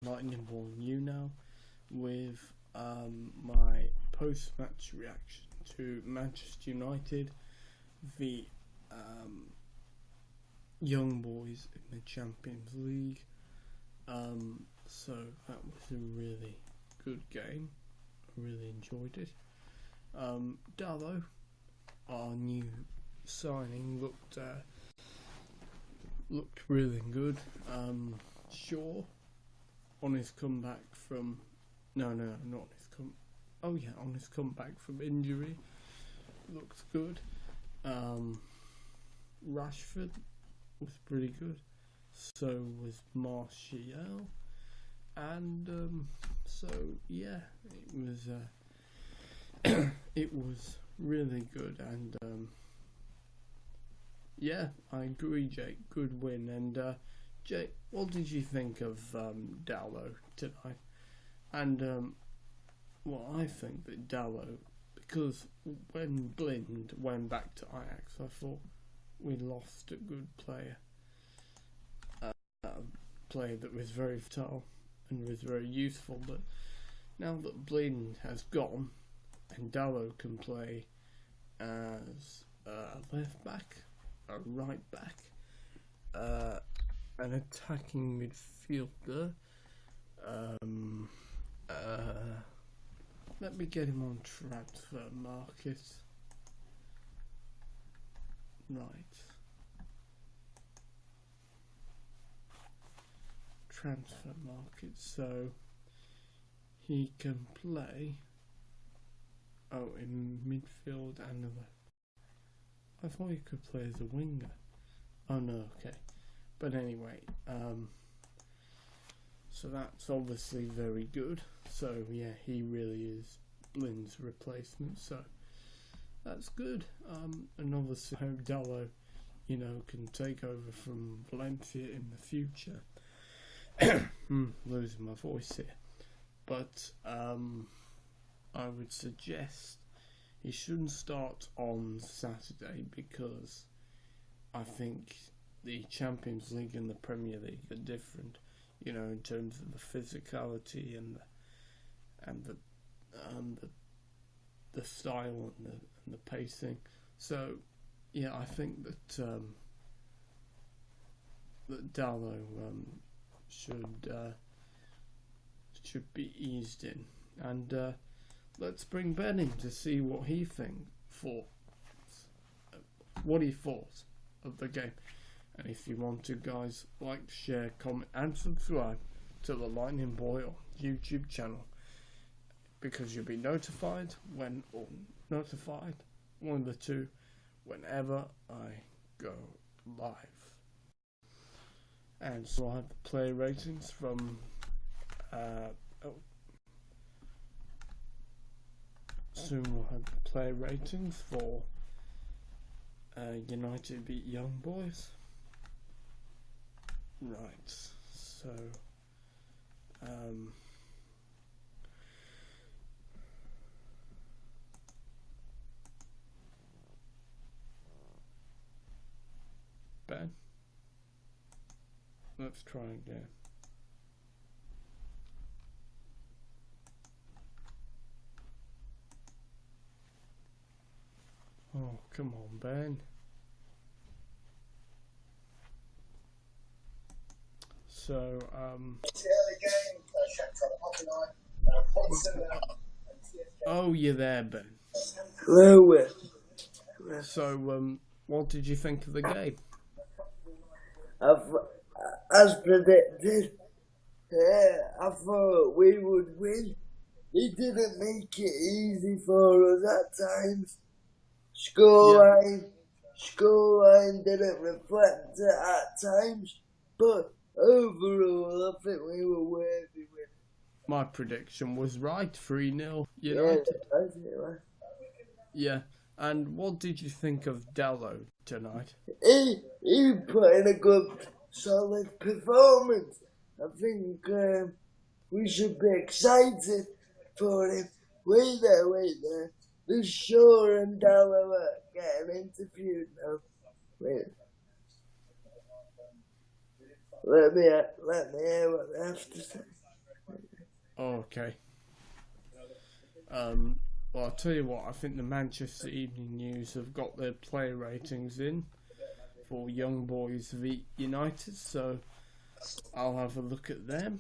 Lightning Ball YouNow with my post-match reaction to Manchester United, the young boys in the Champions League. So that was a really good game. I really enjoyed it. Dallo, our new signing, looked really good. Shaw, on his comeback from on his comeback from injury, looks good. Rashford was pretty good. So was Martial, and so yeah, it was really good, and yeah, I agree, Jake. Good win. And Jake, what did you think of Dallo tonight? And well, I think that Dallo, because when Blind went back to Ajax, I thought we lost a good player. A player that was very vital and was very useful. But now that Blind has gone, and Dallo can play as a left back, a right back, an attacking midfielder. Let me get him on transfer market. Right. Transfer market. So he can play. Oh, in midfield and the left. I thought he could play as a winger. Oh no, okay. But anyway, so that's obviously very good. So yeah, he really is Blind's replacement. So that's good. And obviously, I hope Dallo, can take over from Valencia in the future. Losing my voice here, but I would suggest he shouldn't start on Saturday, because I think the Champions League and the Premier League are different, in terms of the physicality and the style and the pacing. So yeah, I think that Dallo should be eased in, and let's bring Ben in to see what he thought of the game. And if you want to, guys, like, share, comment and subscribe to the Lightning Boy on YouTube channel, because you'll be notified one of the two, whenever I go live. And so I have the player ratings from soon we'll have the player ratings for United beat Young Boys. Right, so Ben, let's try again. Oh, come on, Ben. So, oh, you're there, Ben. Hello. So, what did you think of the game? As predicted, I thought we would win. He didn't make it easy for us at times. Scoreline didn't reflect it at times, but overall, I think we were worthy with. My prediction was right, 3-0 United. Yeah, and what did you think of Dallo tonight? He put in a good, solid performance. I think we should be excited for him. Wait there. The Shaw and Dallo are getting interviewed now. Wait. Let me hear what they have to say. Okay. Well, I'll tell you what. I think the Manchester Evening News have got their player ratings in for Young Boys v United, so I'll have a look at them.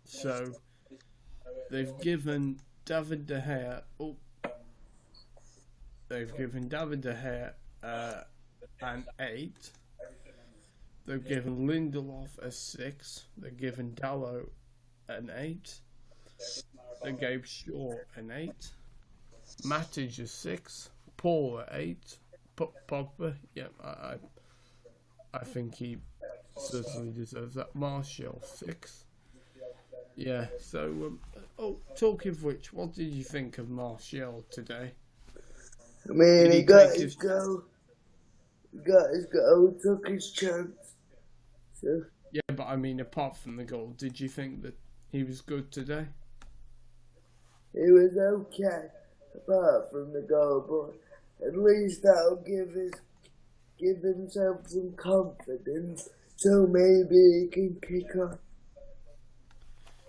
So they've given David De Gea. They've given David De Gea an 8. They've given Lindelof a 6. They've given Dalot an 8. They gave Shaw an 8. Matic a 6. Paul a 8. Pogba, yeah, I think he certainly deserves that. Martial 6. Yeah, so talking of which, what did you think of Martial today? I mean, he got his goal. He got his goal, took his chance. So. Yeah, but I mean, apart from the goal, did you think that he was good today? He was okay, apart from the goal, but at least that'll give himself some confidence, so maybe he can kick on.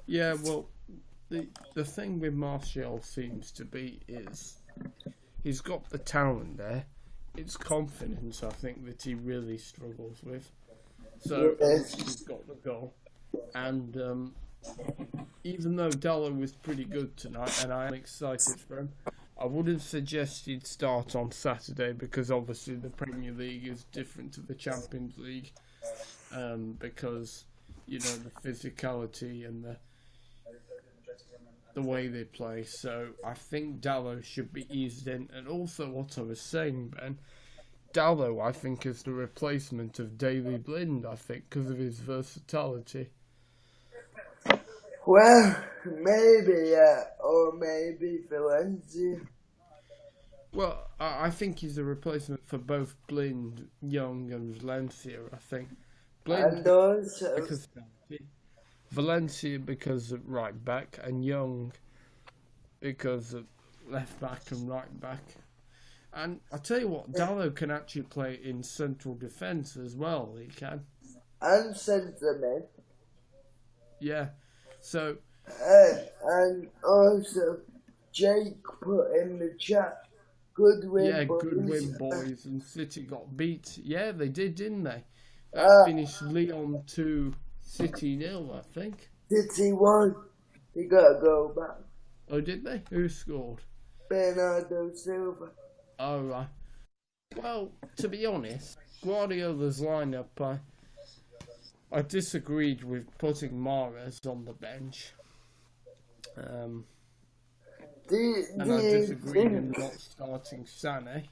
Yeah, well, the thing with Martial seems to be is he's got the talent there. It's confidence, I think, that he really struggles with. So he's got the goal, and even though Dalot was pretty good tonight, and I am excited for him, I wouldn't suggest he'd start on Saturday because obviously the Premier League is different to the Champions League, because you know the physicality and the way they play. So I think Dalot should be eased in, and also what I was saying, Ben. Dalot, I think, is the replacement of Daley Blind, I think, because of his versatility. Well, maybe, yeah, or maybe Valencia. Well, I think he's a replacement for both Blind, Young, and Valencia, I think. Blind and also because Valencia because of right back, and Young because of left back and right back. And I tell you what, Dalot can actually play in central defence as well. He can. And centre mid. Yeah. So. And also, Jake put in the chat. Good win, yeah, boys. good win, boys. And City got beat. Yeah, they did, didn't they? Finished Lyon 2, City 0, I think. City won. They got to go back. Oh, did they? Who scored? Bernardo Silva. Oh, right. Well, to be honest, Guardiola's lineup, I disagreed with putting Mahrez on the bench. And I disagreed with not starting Sané.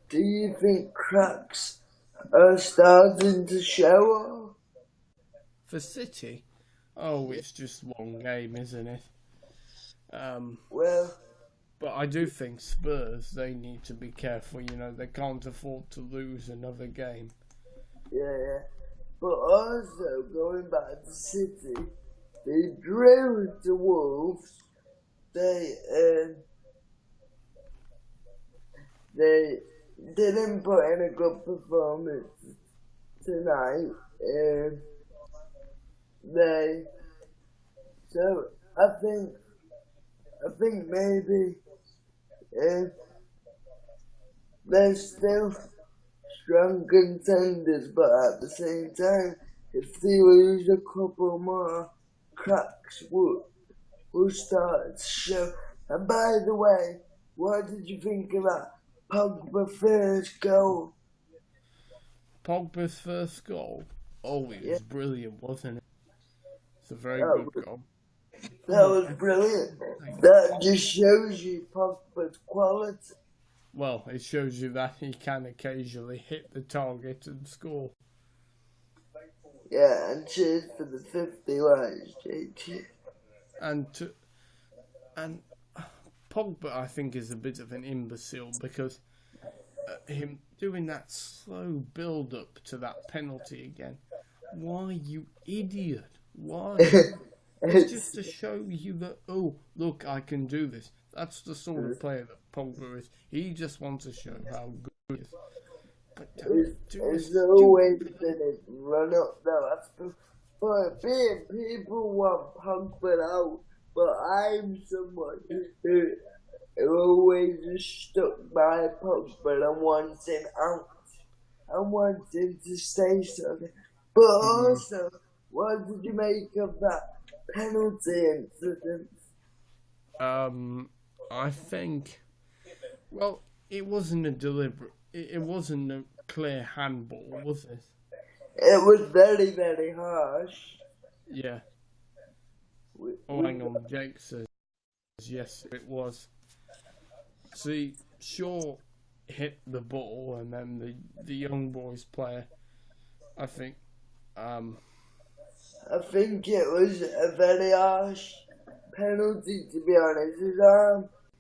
Do you think cracks are starting to show? For City? Oh, it's just one game, isn't it? Well... But I do think Spurs, they need to be careful, you know, they can't afford to lose another game. Yeah. But also, going back to City, they drew the Wolves. They didn't put in a good performance tonight. So I think maybe they're still strong contenders, but at the same time, if they lose a couple more, cracks will start to show. And by the way, what did you think of that Pogba first goal? Pogba's first goal? Oh, it was brilliant, wasn't it? It's a very good goal. That was brilliant. That just shows you Pogba's quality. Well, it shows you that he can occasionally hit the target and score. Yeah, and cheers for the 50 likes, JT. And Pogba, I think, is a bit of an imbecile because him doing that slow build-up to that penalty again. Why, you idiot? Why? It's just to show you that, oh, look, I can do this. That's the sort of player that Pogba is. He just wants to show how good he is. But There's always been a run up though after But people want Pogba out, but I'm someone who always stuck by Pogba and wants him out. I want him to stay so. But also, what did you make of that penalty incident? I think, well, it wasn't a deliberate, it wasn't a clear handball, was it? It was very, very harsh. Yeah. Oh, hang on, Jake says yes, it was. See, Shaw hit the ball, and then the young boys player, I think, I think it was a very harsh penalty, to be honest.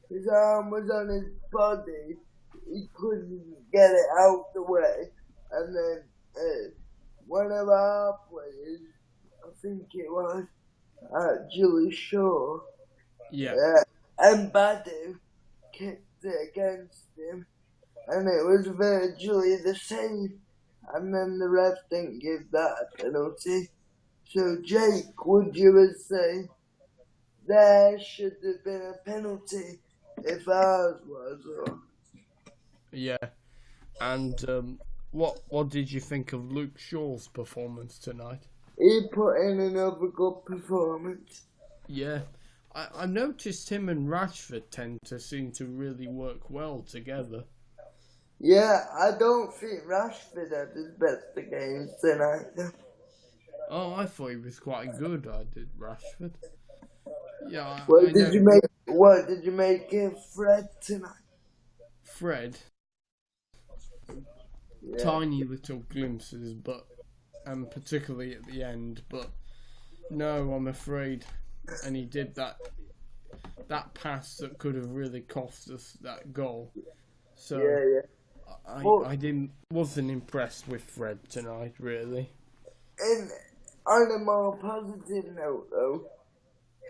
His arm was on his body. He couldn't get it out the way. And then one of our players, I think it was actually Shaw, and Badu kicked it against him. And it was virtually the same. And then the ref didn't give that a penalty. So, Jake, would you say there should have been a penalty if ours was? Or? Yeah. And what did you think of Luke Shaw's performance tonight? He put in another good performance. Yeah. I noticed him and Rashford tend to seem to really work well together. Yeah, I don't think Rashford had his best games tonight. Oh, I thought he was quite good. I did, Rashford. Yeah. What did you make of Fred tonight? Fred. Yeah. Tiny little glimpses, but particularly at the end. But no, I'm afraid. And he did that pass that could have really cost us that goal. So yeah. I wasn't impressed with Fred tonight, really. And on a more positive note, though,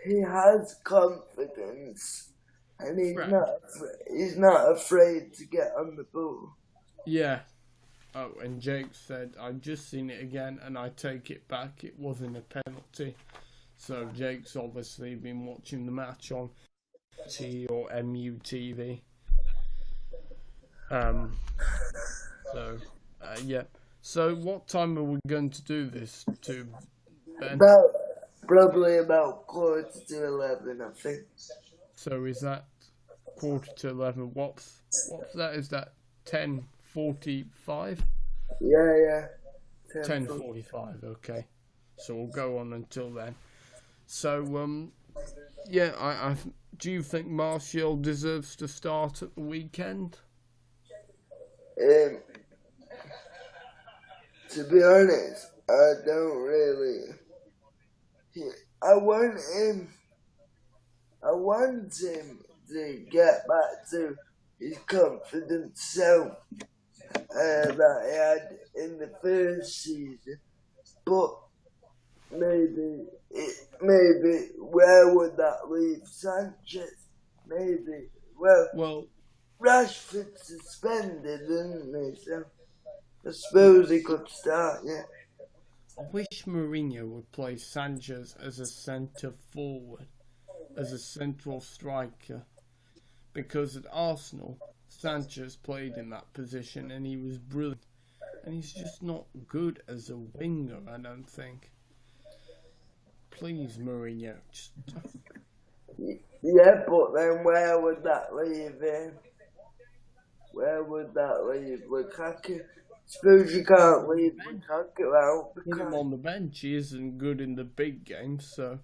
he has confidence, and he's not afraid to get on the ball. Yeah. Oh, and Jake said, I've just seen it again, and I take it back. It wasn't a penalty. So Jake's obviously been watching the match on T or MUTV. Yeah. So what time are we going to do this to, Ben? Probably about 11:15, I think. So is that 11:15? What's that? Is that 10:45? Yeah. 10:45. Okay. So we'll go on until then. So yeah. I do you think Martial deserves to start at the weekend? To be honest, I don't really. I want him to get back to his confident self that he had in the first season. But maybe where would that leave Sanchez? Maybe well Rashford suspended, isn't he? So I suppose he could start, yeah. I wish Mourinho would play Sanchez as a centre forward, as a central striker, because at Arsenal, Sanchez played in that position and he was brilliant. And he's just not good as a winger, I don't think. Please, Mourinho. Yeah, but then where would that leave him? Where would that leave Lukaku? Suppose you can't leave Lukaku out. Put him on the bench. He isn't good in the big games, so.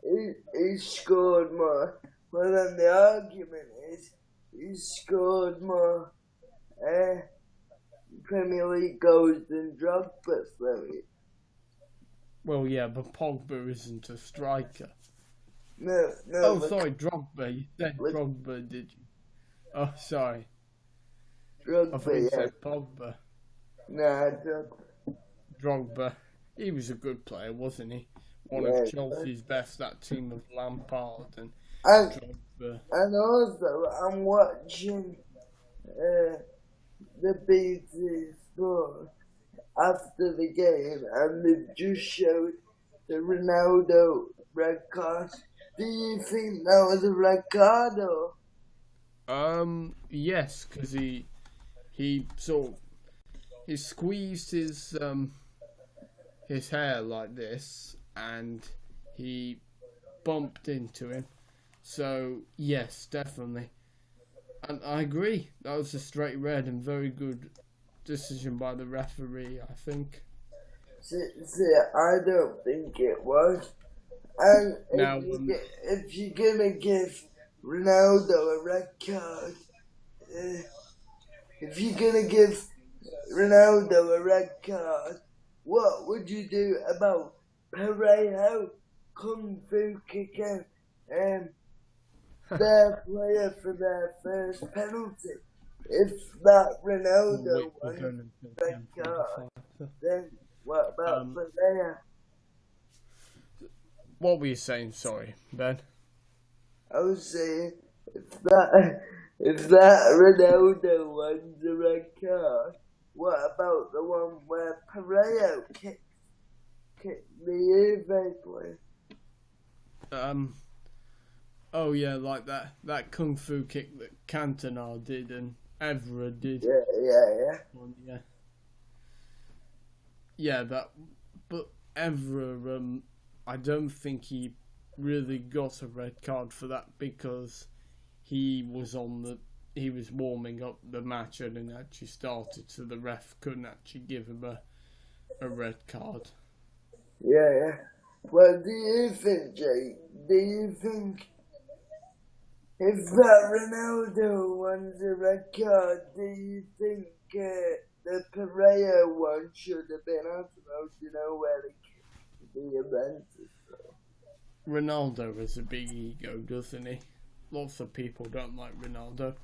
He scored more. Well, then the argument is he scored more Premier League goals than Drogba for me. Well, yeah, but Pogba isn't a striker. No. Oh, sorry, Drogba. You said Drogba, did you? Oh, sorry. Drogba, I thought you said Pogba. Nah, Drogba. He was a good player, wasn't he? One of Chelsea's best, that team of Lampard and Drogba. And also, I'm watching the BT Sport, after the game, and they've just showed the Ronaldo red card. Do you think that was a red card or? Yes, because he sort of, he squeezed his hair like this, and he bumped into him. So yes, definitely, and I agree. That was a straight red and very good decision by the referee, I think. See, I don't think it was. And Now, if you're gonna give Ronaldo a red card, if you're gonna give Ronaldo a red card, what would you do about Pereiro, Kung Fu kicker, their player for their first penalty? If that Ronaldo won red card, then what about Pereira? What were you saying? Sorry, Ben. I was saying, if that Ronaldo won the red card, what about the one where Pereiro kicked the Juve player? Oh yeah, like that kung fu kick that Cantona did and Evra did. Yeah. Yeah, but Evra, I don't think he really got a red card for that because he was warming up the match and it actually started, so the ref couldn't actually give him a red card. Yeah. What do you think, Jake? Do you think if that Ronaldo won the red card, do you think the Pereira one should have been out of, where they kicked the event? Ronaldo has a big ego, doesn't he? Lots of people don't like Ronaldo.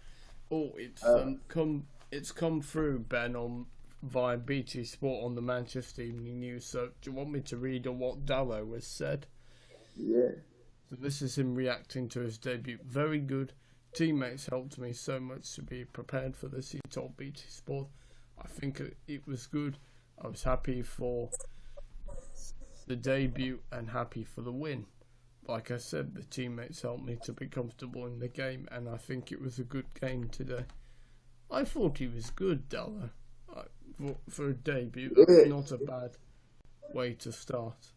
Oh, it's come through, Ben, via BT Sport on the Manchester Evening News. So, do you want me to read on what Dallo has said? Yeah. So this is him reacting to his debut. Very good. Teammates helped me so much to be prepared for this, he told BT Sport. I think it was good. I was happy for the debut and happy for the win. Like I said, the teammates helped me to be comfortable in the game, and I think it was a good game today. I thought he was good, Dallo. For a debut, that's not a bad way to start.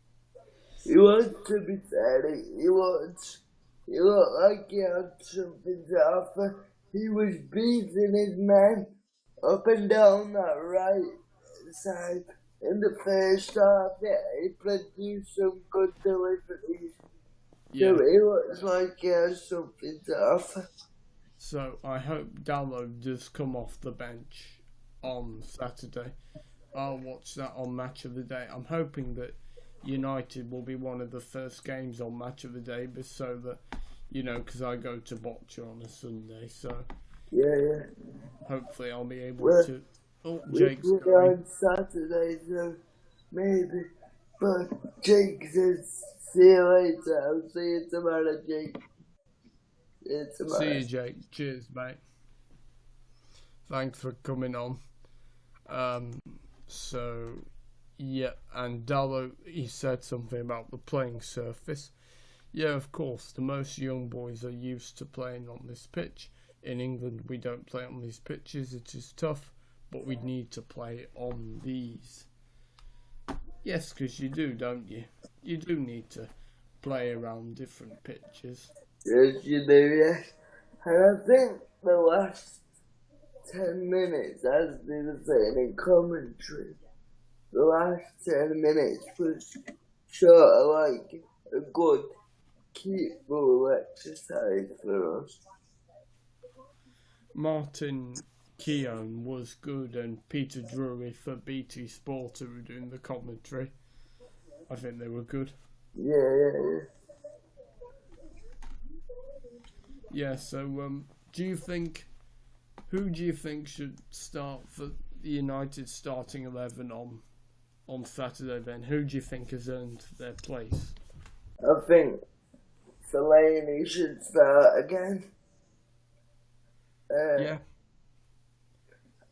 He wants to be fair. He looked like he had something to offer. He was beating his men up and down that right side in the first half. Yeah, he produced some good deliveries. Yeah. So he looks like he has something to offer. So I hope Dallo does come off the bench on Saturday. I'll watch that on Match of the Day. I'm hoping that United will be one of the first games on Match of the Day, but so that, because I go to Boccia on a Sunday, so yeah. Hopefully I'll be able to. Oh, Jake's going on Saturday, so maybe. But Jake says, see you later. I'll see you tomorrow, Jake. See you tomorrow. See you, Jake. Cheers, mate. Thanks for coming on. So, yeah, and Dallo, he said something about the playing surface. Yeah, of course, the most young boys are used to playing on this pitch. In England, we don't play on these pitches. It is tough, but we need to play on these. Yes, because you do, don't you? You do need to play around different pitches. Yes, you do, yes. And I think the last 10 minutes, as they were saying in commentary, the last 10 minutes was sort of like a good keep ball exercise for us. Martin Keown was good, and Peter Drury for BT Sport who were doing the commentary. I think they were good. Yeah. Yeah, so who do you think should start for the United starting 11 on Saturday then? Who do you think has earned their place? I think Fellaini should start again. Yeah.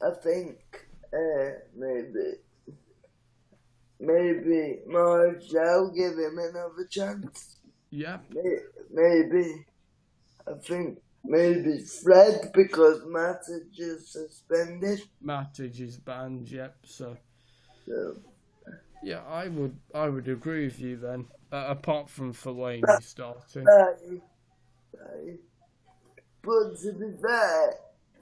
I think maybe maybe Marshall, give him another chance. Yeah. Maybe, I think maybe Fred, because Matic is suspended. Matic is banned, yep, so So, yeah, I would agree with you then. Apart from Fellaini starting. right. But to be fair,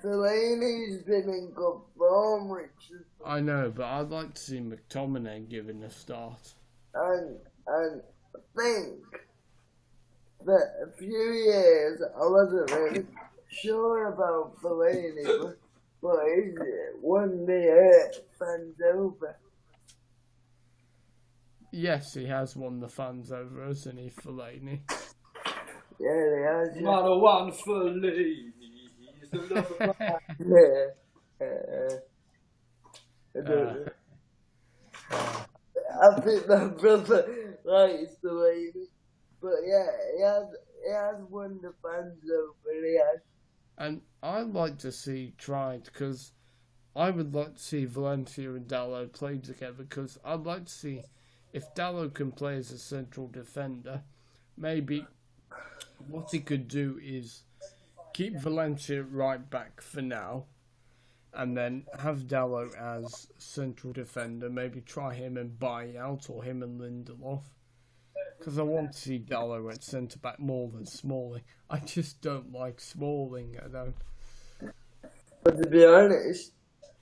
Fellaini's been in good form, Richard. I know, but I'd like to see McTominay given a start. And I think that a few years I wasn't really sure about Fellaini, but he's won the fans over. Yes, he has won the fans over, hasn't he, Fellaini? Yeah, he has. Yeah. Number one Fellaini. He's the number one. I think my brother likes Fellaini, but yeah, he has won the fans over. He has. And I'd like to see tried because I would like to see Valencia and Dalot play together because I'd like to see if Dalot can play as a central defender, maybe what he could do is keep Valencia right back for now and then have Dalot as central defender, maybe try him and Buyout or him and Lindelof. Because I want to see Dalot at centre-back more than Smalling. I just don't like Smalling, I don't. But to be honest,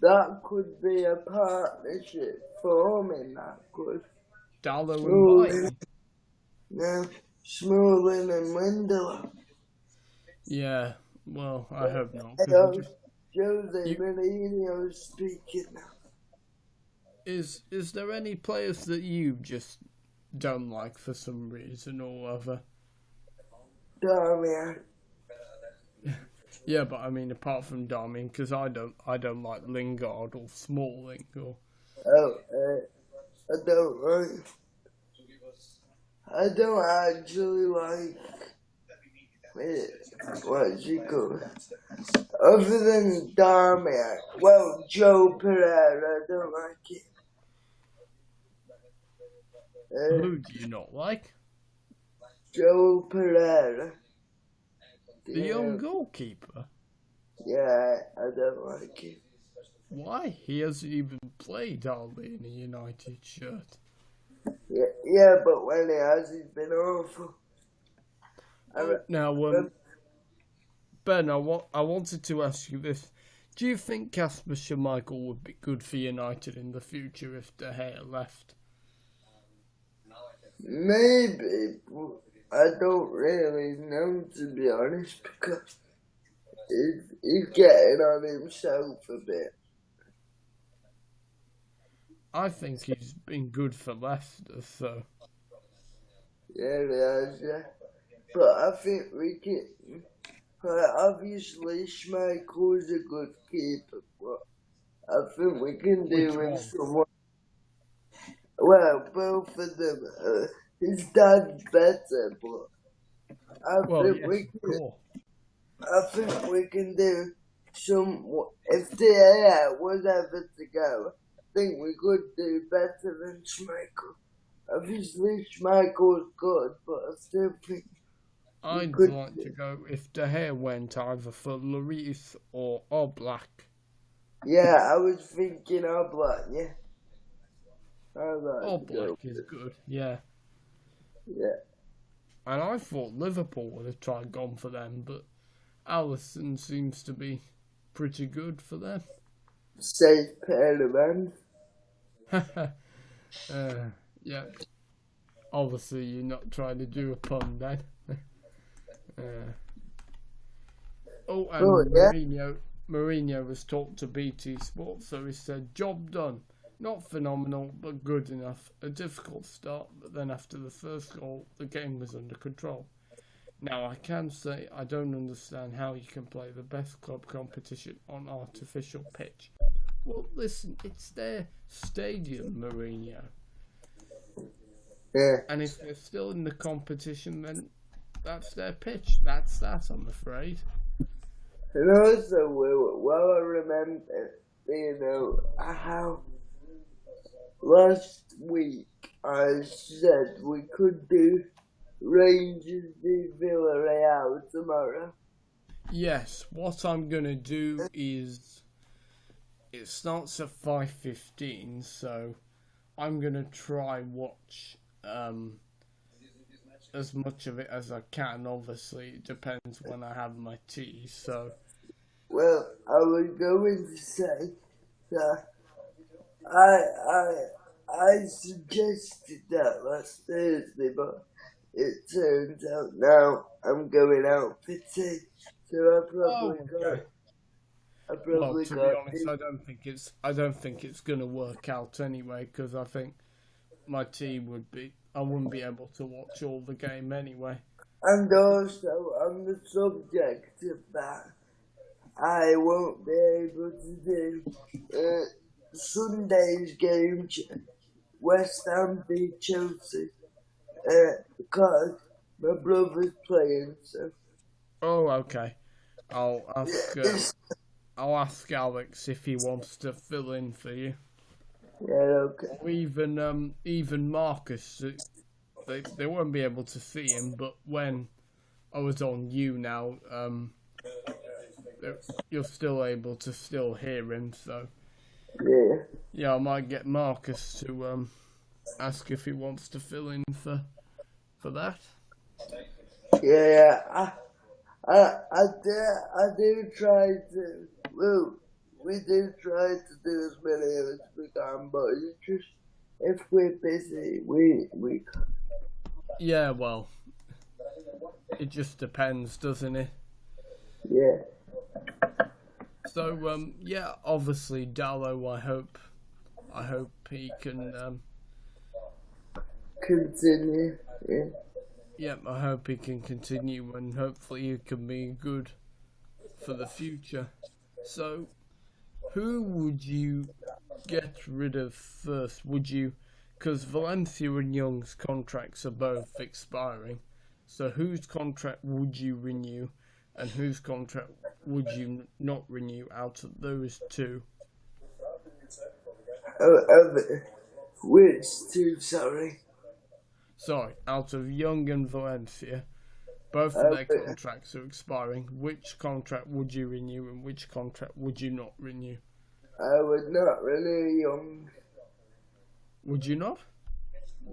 that could be a partnership forming, that could. Dalot and Buyout. No, Smalling and Lindelof. Yeah, well, I hope not. Jose Mourinho speaking now. Is there any players that you just don't like for some reason or other? Darmian. Yeah, but I mean apart from Darmian, because I don't like Lingard or Smalling or. I don't actually like. What's he called? Other than Darmian, well, Joe Pereira, I don't like it. Who do you not like? Joe Pereira. The young goalkeeper? Yeah, I don't like it. Why? He hasn't even played hardly in a United shirt. Yeah, but when he has, he's been awful. Now, Ben, I wanted to ask you this. Do you think Kasper Schmeichel would be good for United in the future if De Gea left? Maybe, but I don't really know, to be honest, because he's getting on himself a bit. I think he's been good for Leicester, so. Yeah, he has, yeah. But I think we can. Obviously, Schmeichel's a good keeper, but I think we can do with someone. Well, both of them. His dad's better, but I think we can do some. If De Gea was ever to go, I think we could do better than Schmeichel. Obviously, Schmeichel's good, but I still think. I'd like to go if De Gea went either for Lloris or Oblak. Yeah, I was thinking Oblak, yeah. Oblak is good, yeah. Yeah. And I thought Liverpool would have tried gone for them, but Alisson seems to be pretty good for them. Safe pair of hands. Yeah. Obviously, you're not trying to do a pun then. Mourinho was talked to BT Sports, so he said, job done. Not phenomenal, but good enough. A difficult start, but then after the first goal, the game was under control. Now, I can say I don't understand how you can play the best club competition on artificial pitch. Well, listen, it's their stadium, Mourinho. Yeah. And if they're still in the competition, then that's their pitch. That's that, I'm afraid. And also, well, I remember, how last week I said we could do Rangers v Villarreal tomorrow. Yes, what I'm gonna do is it starts at 5:15, so I'm gonna try watch as much of it as I can. Obviously, it depends when I have my tea. So Well, I was going to say that I suggested that last Thursday, but it turns out now I'm going out for tea, so okay. I Well, probably to be got honest, I don't think it's gonna work out anyway, because I think my team I wouldn't be able to watch all the game anyway. And also, on the subject of that, I won't be able to do Sunday's game, West Ham v Chelsea, because my brother's playing, so Oh, okay. I'll ask. it's, I'll ask Alex if he wants to fill in for you. yeah, okay. Or even Marcus. They won't be able to see him, but when I was on YouNow, you're still able to still hear him. So Yeah. I might get Marcus to ask if he wants to fill in for that. Yeah, I do try to, well, we do try to do as many as we can, but it's just, if we're busy, we Yeah, well, it just depends, doesn't it? yeah. So obviously Dallo, I hope he can Continue, yeah. I hope he can continue, and hopefully he can be good for the future. So who would you get rid of first? Would you, because Valencia and Young's contracts are both expiring, so whose contract would you renew and whose contract would you not renew out of those two? Which two, sorry? Sorry, out of Young and Valencia, both of their contracts are expiring. Which contract would you renew and which contract would you not renew? I would not renew Young. Would you not?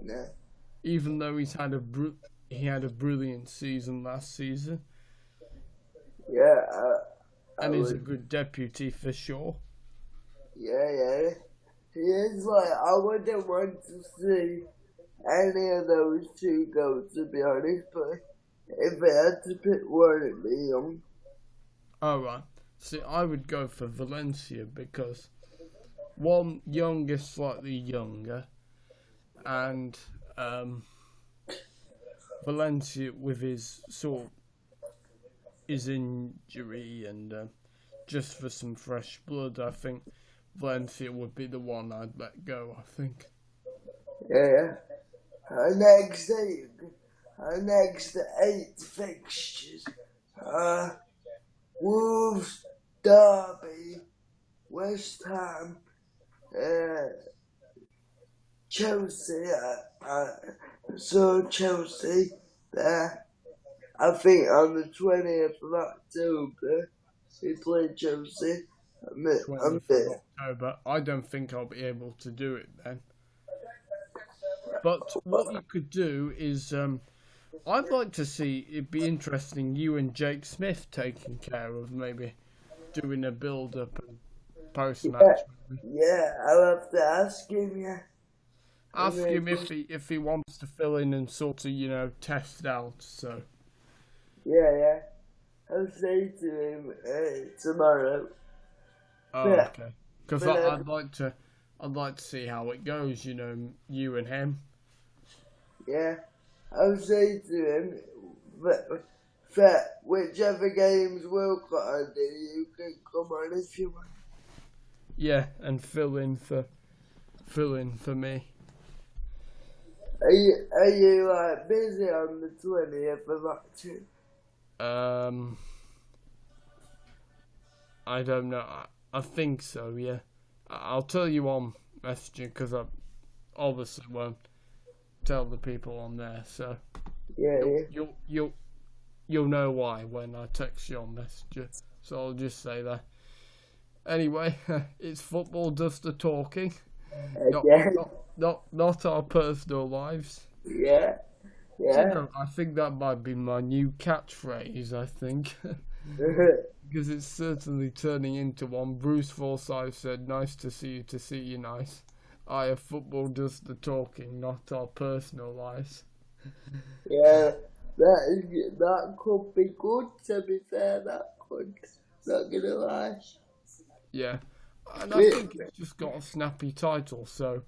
No. Even though he had a brilliant season last season. Yeah, and he's a good deputy for sure. Yeah. He is, like, I wouldn't want to see any of those two go, to be honest, but if I had to pick one, it'd be Young. Alright. See, I would go for Valencia because one, Young is slightly younger, and Valencia with his his injury and just for some fresh blood, I think Valencia would be the one I'd let go, I think. Yeah. Our next eight fixtures are Wolves, Derby, West Ham, Chelsea. So Chelsea there. I think on the 20th of October we play Chelsea. 20th of October. I don't think I'll be able to do it then. But what you could do is, I'd like to see, it'd be interesting, you and Jake Smith taking care of maybe doing a build-up and post-match. Yeah, I'll have to ask him, yeah. Ask him if he wants to fill in and sort of, test out, so. Yeah. I'll say to him tomorrow. Oh, yeah. Okay. Because I'd like to see how it goes, you and him. Yeah, I'll say to him, but whichever games we'll got on, you can come on if you want. Yeah, and fill in for me. Are you like busy on the 20th of October? I don't know. I think so. Yeah, I'll tell you on Messenger because obviously won't tell the people on there, so Yeah, you'll know why when I text you on Messenger. So I'll just say that. Anyway, it's football does the talking, again. not our personal lives. Yeah, Do you yeah. know, I think that might be my new catchphrase, I think. Because it's certainly turning into one. Bruce Forsyth said, "Nice to see you nice." Football does the talking, not our personal lives. Yeah, that could be good, to be fair, that could, not gonna lie. Yeah. And I We- think it's just got a snappy title, so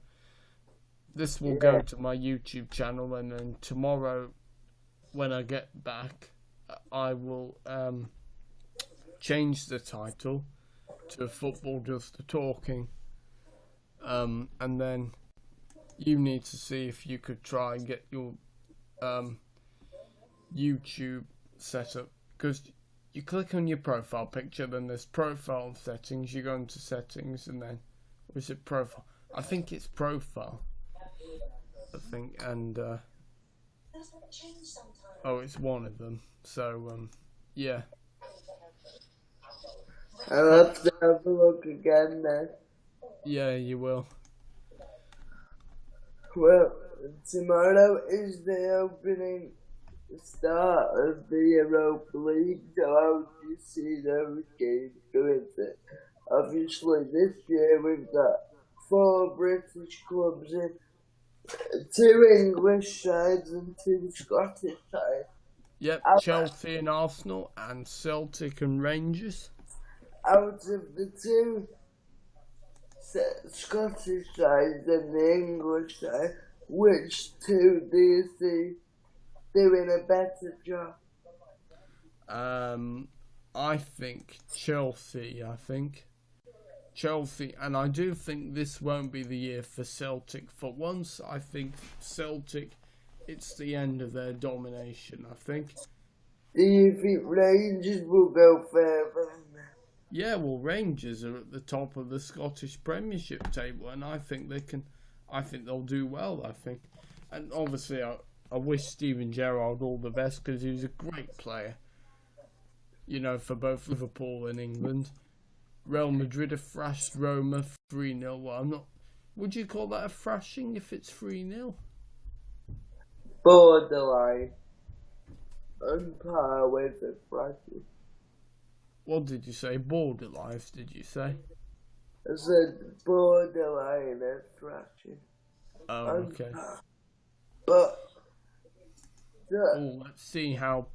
this will Yeah. go to my YouTube channel, and then tomorrow, when I get back, I will change the title to Football Does the Talking. And then you need to see if you could try and get your YouTube set up, because you click on your profile picture, then there's profile settings, you go into settings, and then, or is it profile? I think it's profile. And oh, it's one of them. So yeah. I'll have to have a look again then. Yeah, you will. Well, tomorrow is the opening start of the Europa League, so how do you see those games going? Obviously, this year we've got 4 British clubs in, 2 English sides and 2 Scottish sides. Yep, Chelsea and Arsenal, and Celtic and Rangers. Out of the 2 Scottish sides and the English side, which 2 do you see doing a better job? I think Chelsea. Chelsea, and I do think this won't be the year for Celtic. For once, I think Celtic, it's the end of their domination, I think. Do you think Rangers will go further than that? Yeah, well, Rangers are at the top of the Scottish Premiership table, and I think they'll do well, I think. And obviously, I wish Steven Gerrard all the best, because he was a great player, you know, for both Liverpool and England. Real Madrid have thrashed Roma 3-0. Well, would you call that a thrashing if it's 3-0? Borderline. On par with the thrashing. What did you say? Borderline, did you say? I said borderline and thrashing. Oh, okay. But let's see how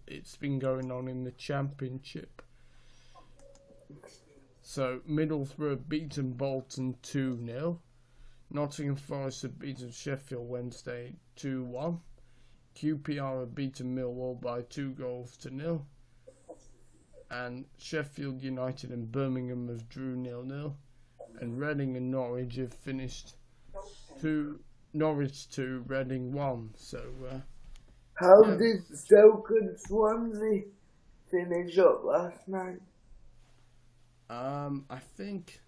it's been going on in the Championship. So Middlesbrough have beaten Bolton 2-0. Nottingham Forest have beaten Sheffield Wednesday 2-1. QPR have beaten Millwall by 2-0. And Sheffield United and Birmingham have drew 0-0. And Reading and Norwich have finished Norwich 2, Reading 1. So how did Stoke and Swansea finish up last night? I think,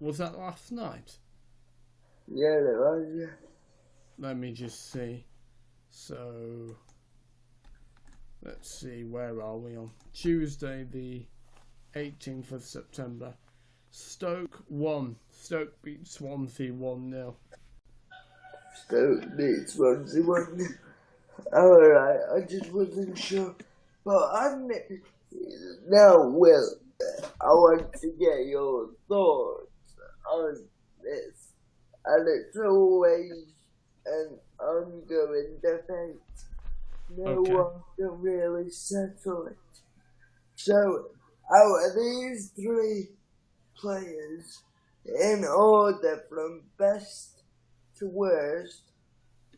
was that last night? Yeah, it was, yeah. Let me just see. So, let's see, where are we on? Tuesday, the 18th of September. Stoke 1. Stoke beat Swansea 1-0. Stoke beat Swansea 1-0. Alright, I just wasn't sure. But now, Will, I want to get your thoughts on this. And it's always an ongoing debate. No one can really settle it. So, out of these 3 players, in order from best to worst,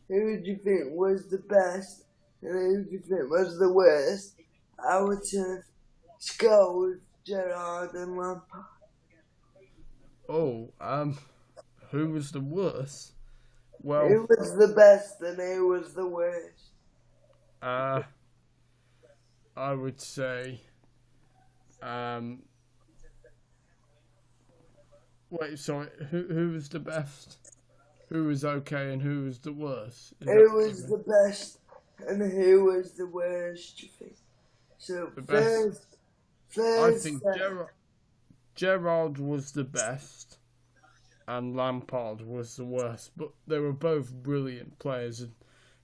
who do you think was the best and who do you think was the worst out of Scholes, Gerrard and Lampard? Who was the worst? Well, who was the best and who was the worst? I would say Wait, sorry, who was the best? Who was okay and who was the worst? Is that Who what you was mean? the best and who was the worst, you think? So The best? I first, think Gerrard was the best and Lampard was the worst, but they were both brilliant players. And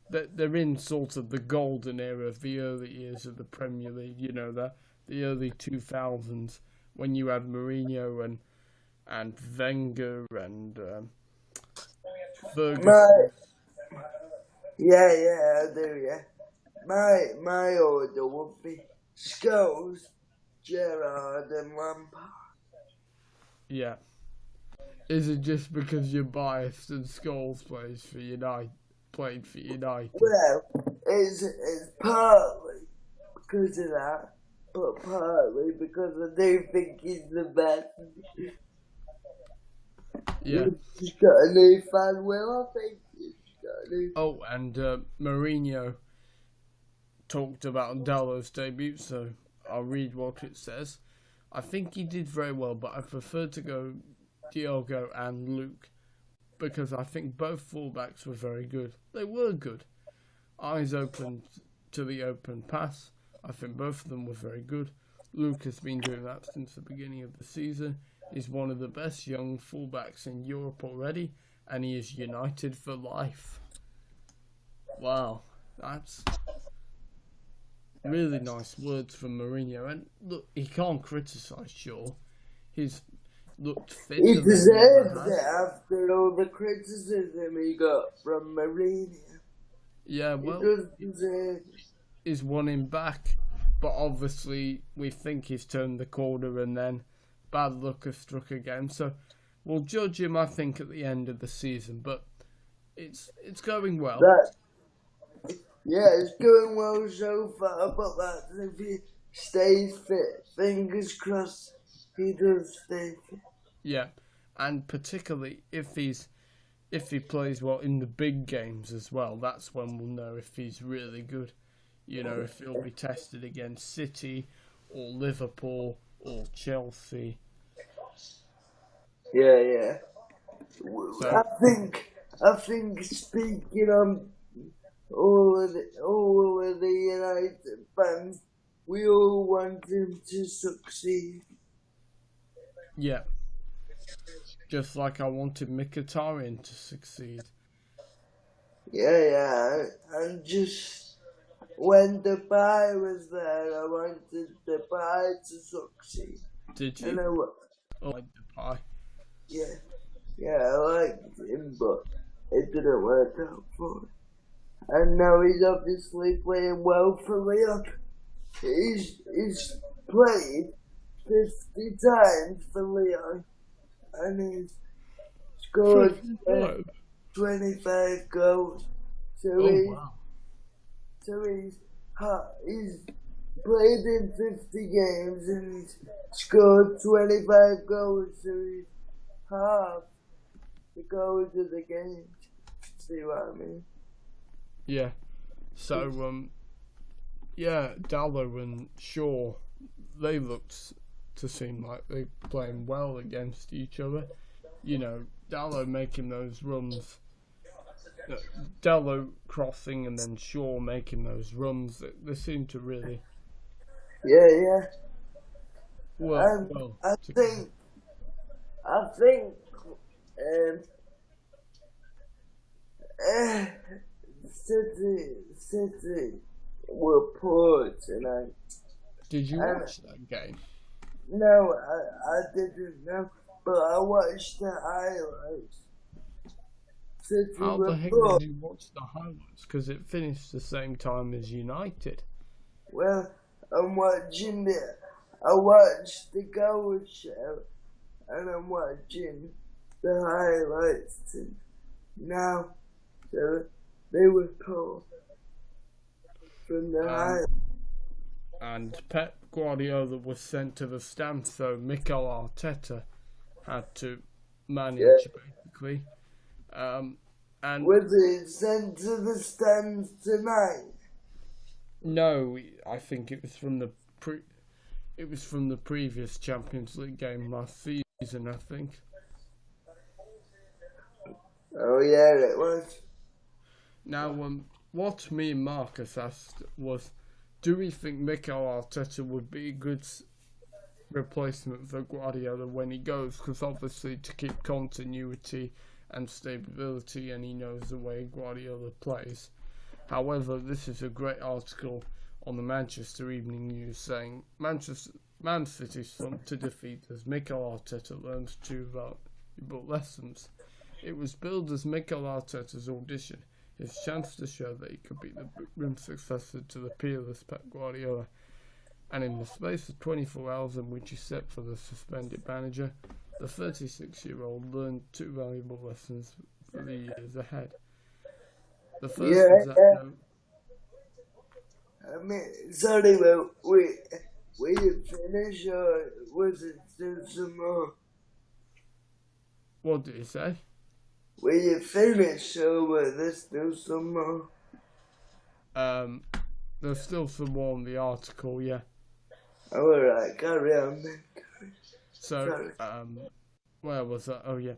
they're in sort of the golden era of the early years of the Premier League, the early 2000s when you had Mourinho and Wenger and Ferguson. I do, yeah. My order would be Scholes, Gerrard and Lampard. Yeah. Is it just because you're biased and Scholes played for United? Well, it's partly because of that, but partly because I do think he's the best. Yeah. He's got a new fan, Will, I think. He's got a new... Oh, and Mourinho talked about Dalot's debut, so I'll read what it says. I think he did very well, but I prefer to go Diogo and Luke because I think both fullbacks were very good. They were good. Eyes open to the open pass. I think both of them were very good. Luke has been doing that since the beginning of the season. He's one of the best young fullbacks in Europe already, and he is United for life. Wow, that's really nice words from Mourinho. And look, he can't criticise Shaw. He's looked fitter He than deserves he it has. after all the criticism he got from Mourinho. Yeah, He well, does deserve it. he's won him back, but obviously we think he's turned the corner and then bad luck has struck again. So we'll judge him, I think, at the end of the season. But it's going well. Yeah, it's going well so far, but that's if he stays fit. Fingers crossed he does stay fit. Yeah, and particularly if he plays well in the big games as well, that's when we'll know if he's really good. If he'll be tested against City or Liverpool or Chelsea. Yeah. So, I think speaking on all of the United fans, we all want him to succeed. yeah. Just like I wanted Mkhitaryan to succeed. Yeah, and just when Dubai was there, I wanted Dubai to succeed. Did you? And I like Depay. yeah, I liked him, but it didn't work out for him. And now he's obviously playing well for Leon. He's played 50 times for Leon, and he's scored 25 goals. So he's played in 50 games and he's scored 25 goals. So he's half the goals of the games. See what I mean? Yeah. So Dalot and Shaw, they looked to seem like they're playing well against each other. Dalot making those runs, Dalot crossing and then Shaw making those runs. They seem to really work well. I think City were poor tonight. Did you watch that game? No, I didn't know, but I watched the highlights. City How were the heck poor. did you watch the highlights? Because it finished the same time as United. Well, I'm watching it. I watched the goal show, and I'm watching the highlights too. Now, so they were poor from the highlights. And Pep Guardiola was sent to the stand, so Mikel Arteta had to manage basically. And was it sent to the stands tonight? No, I think it was from the previous Champions League game last season. I think. Oh yeah, it was. Now, what me and Marcus asked was, do we think Mikel Arteta would be a good replacement for Guardiola when he goes? Because obviously to keep continuity and stability, and he knows the way Guardiola plays. However, this is a great article on the Manchester Evening News saying Man City's front to defeat as Mikel Arteta learns two valuable lessons. It was billed as Mikel Arteta's audition, his chance to show that he could be the room successor to the peerless Pep Guardiola. And in the space of 24 hours in which he set for the suspended manager, the 36-year-old learned two valuable lessons for the years ahead. The first is that I mean, sorry, but we finished or was it still some more? What did he say? Will you finish or was there still some more? There's still some more in the article, yeah. Alright, carry on then. So, where was that? Oh, yeah.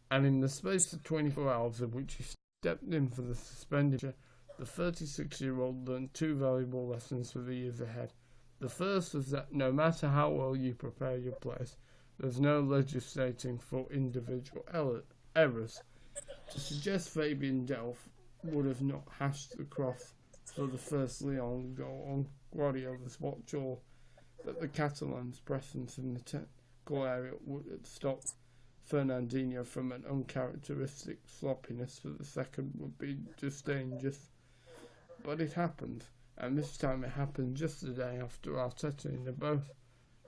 And in the space of 24 hours in which he stepped in for the suspension, the 36-year-old learned two valuable lessons for the years ahead. The first was that no matter how well you prepare your players, there's no legislating for individual errors. To suggest Fabian Delph would have not hashed the cross for the first Lyon goal on Guardiola's watch, or that the Catalans' presence in the technical area would have stopped Fernandinho from an uncharacteristic sloppiness for the second would be just dangerous. But it happened, and this time it happened just the day after Arteta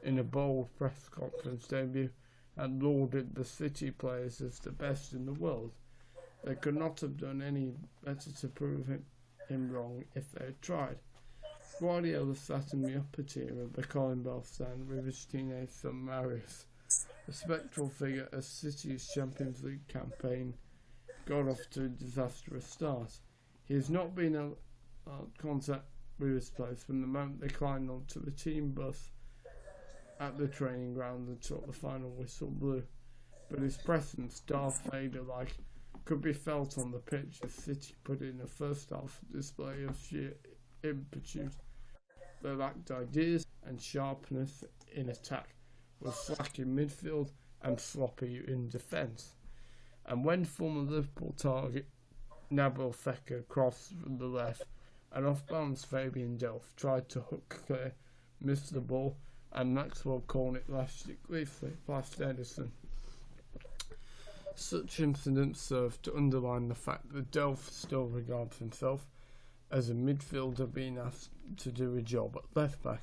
in a bold press conference debut had lauded the City players as the best in the world. They could not have done any better to prove him wrong if they had tried. Guardiola sat in the upper tier of the Colin Bell stand with his teenage son Marius, a spectral figure as City's Champions League campaign got off to a disastrous start. He has not been in contact with his players from the moment they climbed onto the team bus at the training ground until the final whistle blew. But his presence, Darth Vader-like, could be felt on the pitch as City put in a first half display of sheer impetus. They lacked ideas and sharpness in attack, were slack in midfield and sloppy in defence. And when former Liverpool target Nabil Fekir crossed from the left, and off-balance Fabian Delph tried to hook clear, missed the ball, and Maxwell Cornet lashed it gleefully past Edison. Such incidents served to underline the fact that Delph still regards himself as a midfielder being asked to do a job at left-back,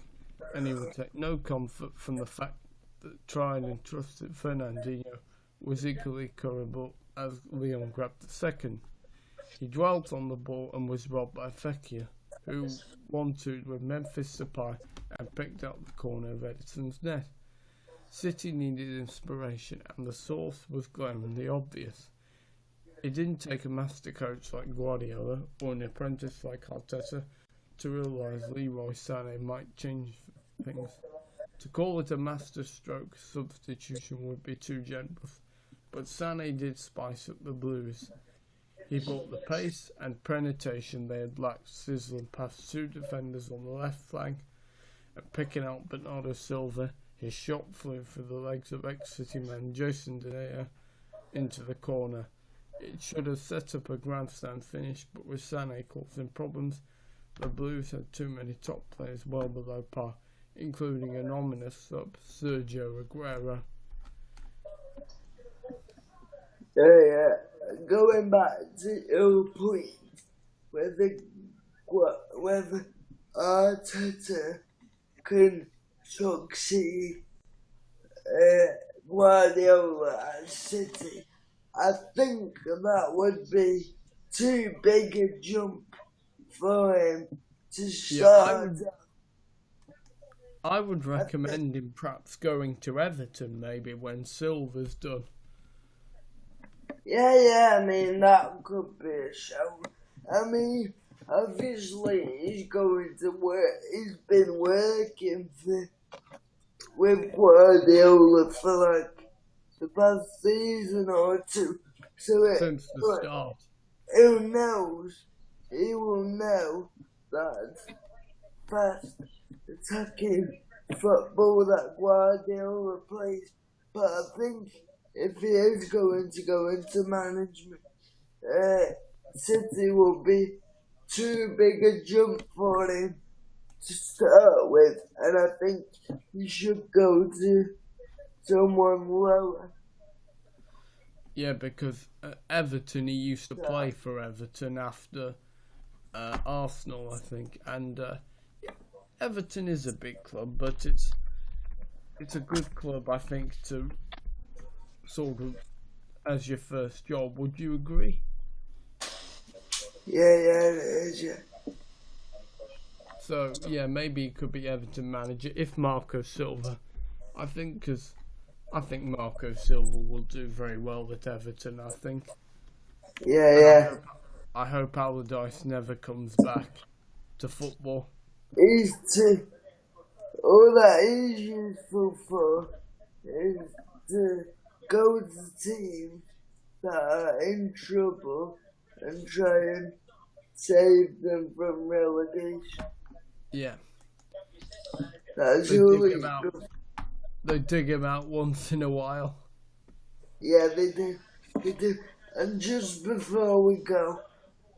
and he would take no comfort from the fact that tried and trusted Fernandinho was equally curable as Lyon grabbed the second. He dwelt on the ball and was robbed by Fekir, who 1-2'd with Memphis Depay and picked up the corner of Edison's net. City needed inspiration, and the source was glaringly obvious. It didn't take a master coach like Guardiola or an apprentice like Arteta to realise Leroy Sané might change things. To call it a masterstroke substitution would be too generous, but Sané did spice up the Blues. He brought the pace and penetration they had lacked, sizzling past two defenders on the left flank, and picking out Bernardo Silva. His shot flew through the legs of ex-City man Jason Denayer into the corner. It should have set up a grandstand finish, but with Sané causing problems, the Blues had too many top players well below par, including an ominous sub, Sergio Aguero. Yeah. Going back to your point, whether Arteta can succeed Guardiola at City, I think that would be too big a jump for him to start. I would recommend him perhaps going to Everton maybe when Silva's done. Yeah, I mean, that could be a shout. I mean, obviously, he's going to work, he's been working with Guardiola for like the past season or two, since the start. He will know that fast attacking football that Guardiola plays. But I think if he is going to go into management, City will be too big a jump for him to start with, and I think he should go to someone lower. Yeah, because Everton, he used to play for Everton after Arsenal, I think, and Everton is a big club, but it's a good club, I think, to sort of as your first job. Would you agree? Yeah, it is, yeah. So yeah, maybe it could be Everton manager if Marco Silva. I think Marco Silva will do very well at Everton. I think. Yeah. I hope Allardyce never comes back to football. All that he's useful for is to go to teams that are in trouble and try and save them from relegation. Yeah. That's all he does. They dig him out once in a while. Yeah, they do. And just before we go,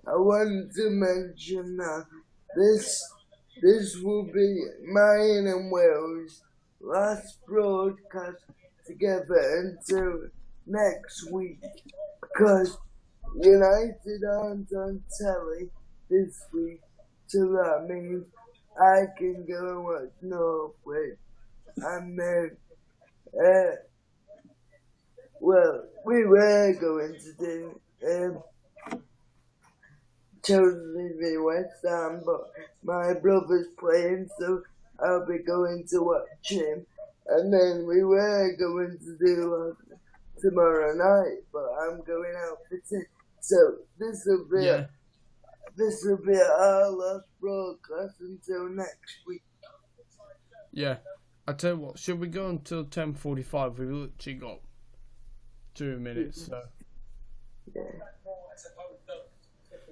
I want to mention that this will be mine and Will's last broadcast together until next week, because United aren't on telly this week, so that means I can go and watch Norwich, and then we were going to do Chelsea v West Ham, but my brother's playing, so I'll be going to watch him. And then we were going to do tomorrow night, but I'm going out for tea. So this will be our last broadcast until next week. Yeah, I tell you what, should we go until 10:45? We've literally got 2 minutes, so. Yeah.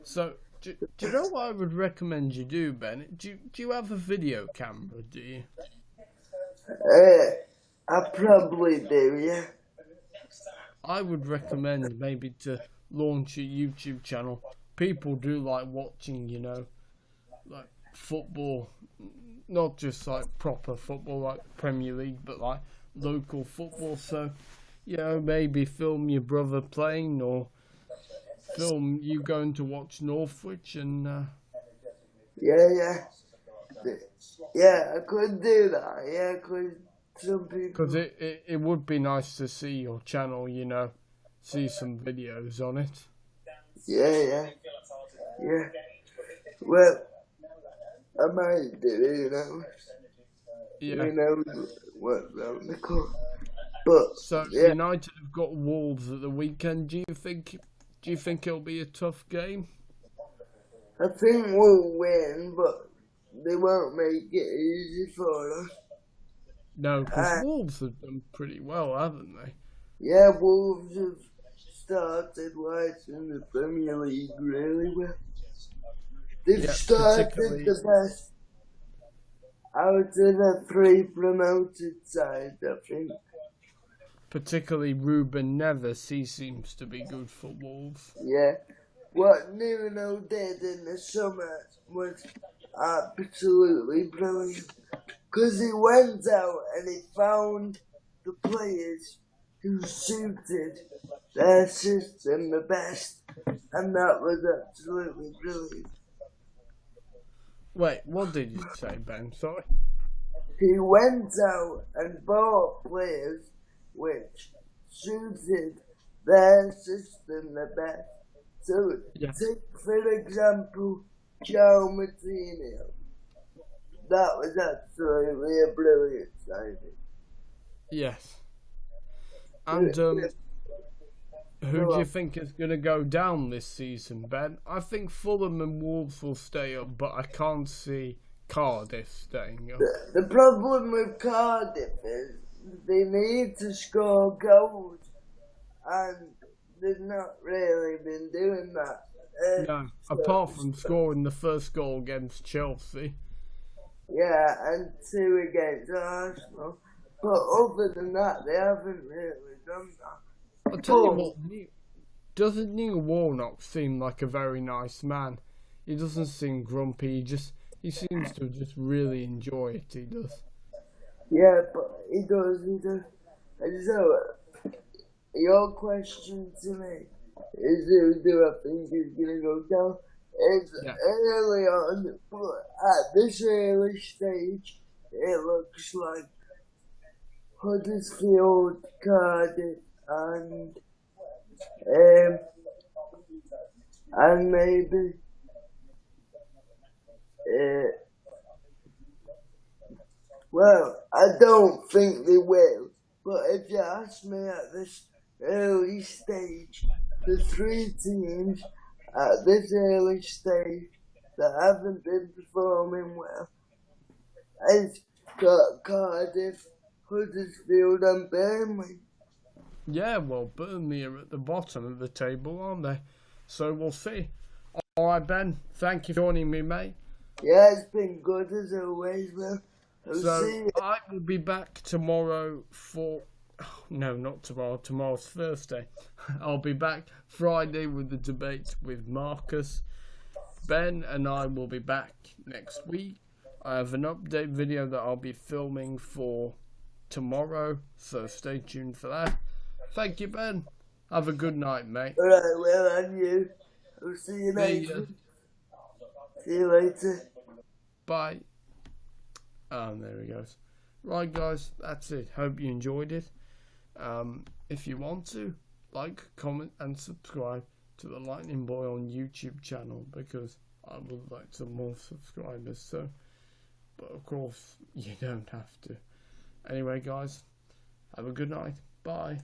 So, do you know what I would recommend you do, Ben? Do you have a video camera, do you? I probably do, yeah. I would recommend maybe to launch a YouTube channel. People do like watching, like football, not just like proper football like Premier League, but like local football. So, maybe film your brother playing or film you going to watch Norwich and Yeah, I could do that. Yeah, because some people. Because it would be nice to see your channel, see some videos on it. Yeah. Well, I might do, Yeah. What's around the corner. But so United have got Wolves at the weekend. Do you think it'll be a tough game? I think we'll win, but they won't make it easy for us. No, because Wolves have done pretty well, haven't they? Yeah, Wolves have started right in the Premier League really well. They've started the best out of the 3 promoted sides, I think. Particularly Ruben Neves, he seems to be good for Wolves. Yeah. What YouNow did in the summer was absolutely brilliant. Because he went out and he found the players who suited their system the best. And that was absolutely brilliant. Wait, what did you say, Ben? Sorry? He went out and bought players which suited their system the best. So, take for example, Joe Martino. That was absolutely a brilliant signing. Yes. And who do you think is going to go down this season, Ben? I think Fulham and Wolves will stay up, but I can't see Cardiff staying up. The problem with Cardiff is they need to score goals, and they've not really been doing that. No, apart from scoring the first goal against Chelsea. Yeah, and 2 against Arsenal. But other than that, they haven't really done that. I'll tell you what, doesn't Neil Warnock seem like a very nice man? He doesn't seem grumpy, he seems to just really enjoy it, he does. Yeah, but he does. And so, your question to me is who do I think is going to go down? It's early on, but at this early stage, it looks like Huddersfield, Cardiff, and maybe well, I don't think they will, but if you ask me at this early stage, the 3 teams at this early stage that haven't been performing well is Cardiff, Huddersfield and Burnley. Yeah, well, Burnley are at the bottom of the table, aren't they? So we'll see. Alright, Ben, thank you for joining me, mate. Yeah, it's been good as always, Will. So I will be back tomorrow for... No, not tomorrow. Tomorrow's Thursday. I'll be back Friday with the debate with Marcus. Ben and I will be back next week. I have an update video that I'll be filming for tomorrow, so stay tuned for that. Thank you, Ben. Have a good night, mate. Alright, well, and you. I'll see you next week. See you later. Bye. There he goes. Right, guys, that's it. Hope you enjoyed it. If you want to, like, comment and subscribe to the Lightning Boy on YouTube channel, because I would like some more subscribers. So, but of course, you don't have to. Anyway, guys, have a good night. Bye.